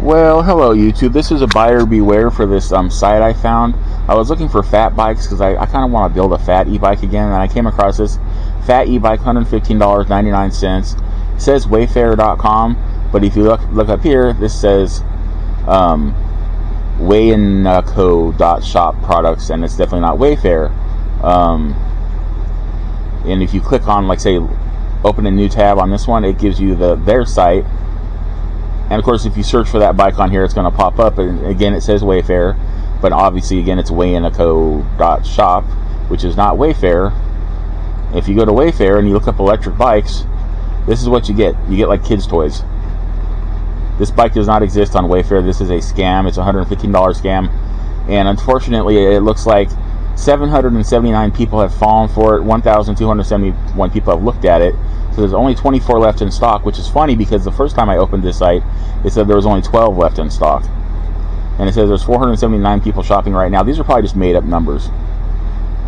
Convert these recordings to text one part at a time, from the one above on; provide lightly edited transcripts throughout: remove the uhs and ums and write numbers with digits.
Well, hello YouTube. This is a buyer beware for this site I found. I was looking for fat bikes because I kind of want to build a fat e-bike again, and I came across this fat e-bike, $115.99. It says wayfair.com, but if you look up here, this says wayinco.shop products, and it's definitely not Wayfair. And if you click on, like, say, open a new tab on this one, it gives you their site. And of course, if you search for that bike on here, it's going to pop up. And again, it says Wayfair, but obviously, again, it's wayinco.shop, which is not Wayfair. If you go to Wayfair and you look up electric bikes, this is what you get. You get like kids' toys. This bike does not exist on Wayfair. This is a scam. It's a $115 scam. And unfortunately, it looks like 779 people have fallen for it. 1,271 people have looked at it. So there's only 24 left in stock, which is funny because the first time I opened this site, it said there was only 12 left in stock. And it says there's 479 people shopping right now. These are probably just made up numbers.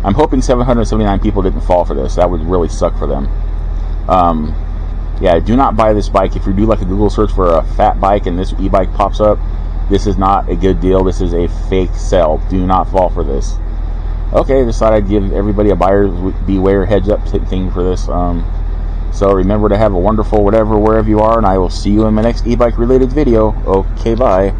I'm hoping 779 people didn't fall for this. That would really suck for them. Yeah, do not buy this bike. If you do like a Google search for a fat bike and this e-bike pops up, this is not a good deal. This is a fake sell. Do not fall for this. Okay, just thought I'd give everybody a buyer beware heads up thing for this. So remember to have a wonderful whatever wherever you are, and I will see you in my next e-bike related video. Okay, bye.